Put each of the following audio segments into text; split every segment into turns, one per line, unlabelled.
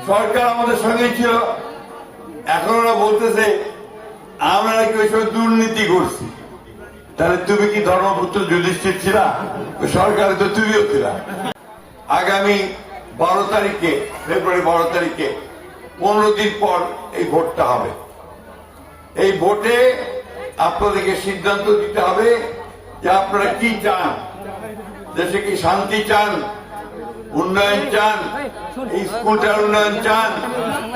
সরকার আমাদের সঙ্গে ছিল, এখন ওরা বলতেছে আমরা নাকি ওই সময় দুর্নীতি করছি। তাহলে তুমি কি ধর্মপুত্র যুধিষ্ঠির ছিলা? সরকারে তো তুমিও ছিলা। আগামী 12 তারিখে, ফেব্রুয়ারি 12 তারিখে 15 দিন পর এই ভোটটা হবে। এই ভোটে আপনাদেরকে সিদ্ধান্ত দিতে হবে যে আপনারা কি চান। দেশে কি শান্তি চান, উন্নয়ন চান, এই স্কুলটার উন্নয়ন চান,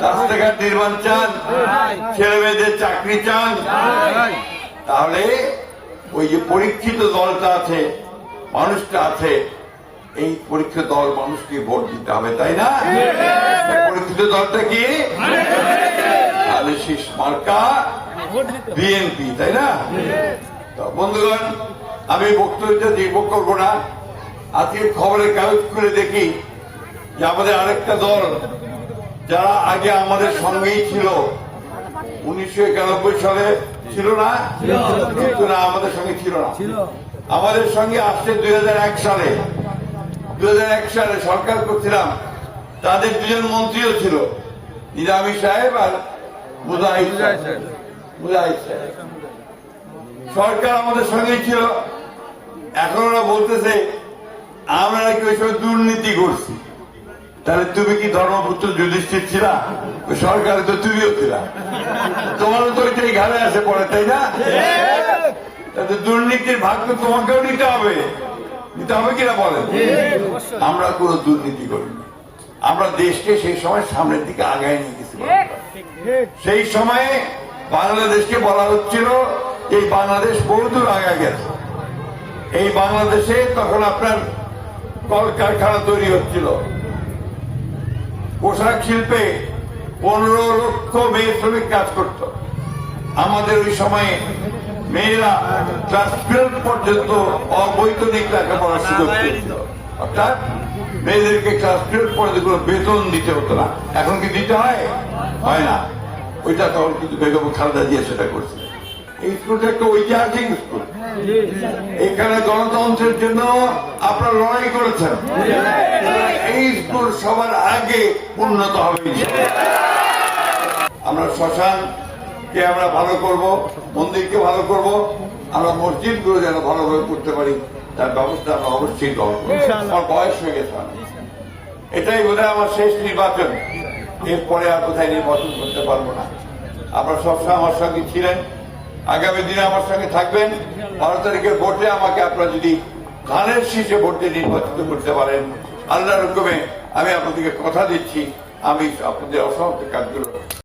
রাস্তাঘাট নির্মাণ চান, ছেলে মেয়েদের চাকরি চান? তাহলে ওই যে পরীক্ষিত দলটা আছে, মানুষটা আছে, এই পরীক্ষিত দল মানুষকে ভোট দিতে হবে, তাই না? পরীক্ষিত দলটা কি? তাহলে শেষ মার্কা বিএনপি, তাই না? বন্ধুগণ, আমি বক্তব্যটা দীর্ঘ করবো না। আজকে খবরের কাগজ খুলে দেখি যে আমাদের আরেকটা দল, যারা আগে আমাদের সঙ্গেই ছিল, 1991 সালে ছিল না, কিন্তু না আমাদের সঙ্গে ছিল না, আমাদের সঙ্গে আসছে 2001 সালে। 2001 সালে সরকার করছিলাম, তাদের দুজন মন্ত্রীও ছিল, নিজামী সাহেব আর মুজাহিদ সাহেব। সরকার আমাদের সঙ্গে ছিল, এখন ওরা বলতেছে আমরা নাকি ওই সময় দুর্নীতি করছি। তাহলে তুমি কি ধর্মপুত্র যুধিষ্ঠির ছিলা? সরকারে তো তুমিও ছিলা, তোমারও তো ওইটাই ঘাড়ে আসে পড়ে, তাই না? দুর্নীতির ভাগ তো তোমাকেও নিতে হবে কিনা বলেন? আমরা কোন দুর্নীতি করিনি, আমরা দেশকে সেই সময় সামনের দিকে আগায় নিয়ে গেছি। সেই সময়ে বাংলাদেশকে বলা হচ্ছিল এই বাংলাদেশ বহুদূর আগায় গেছে। এই বাংলাদেশে তখন আপনার কলকারখানা তৈরি হচ্ছিল, পোশাক শিল্পে 15 লক্ষ মেয়ে শ্রমিক কাজ করত। আমাদের ওই সময়ে মেয়েরা ক্লাস 12 পর্যন্ত অবৈতনিক লেখাপড়ার সুযোগ পেয়েছিল, অর্থাৎ মেয়েদেরকে ক্লাস 12 পর্যন্ত কোনো বেতন দিতে হতো না। এখন কি দিতে হয়? হয় না। ওইটা তখন কিন্তু বেগম খালেদা জিয়া সেটা করছে। এই স্কুলটা একটা ঐতিহাসিক স্কুল, এখানে গণতন্ত্রের জন্য আপনারা লড়াই করেছেন। এই স্কুল সবার আগে উন্নত হবে। আমরা শ্মশানকে আমরা ভালো করব, মন্দিরকে ভালো করব, আমরা মসজিদগুলো যেন ভালোভাবে করতে পারি, তার ব্যবস্থা আমরা অবশ্যই করব। আমার বয়স হয়ে গেছে, এটাই বোধহয় আমার শেষ নির্বাচন, এরপরে আর কোথায় নির্বাচন করতে পারবো না। আপনারা সবসময় আমার সঙ্গে ছিলেন, আগামী দিনে আমার সঙ্গে থাকবেন। 12 তারিখের ভোটে আমাকে আপনারা যদি ধানের শীষে ভোটে নির্বাচিত করতে পারেন, আল্লাহর হুকুমে আমি আপনাদেরকে কথা দিচ্ছি, আমি আপনাদের অসংখ্য কাজগুলো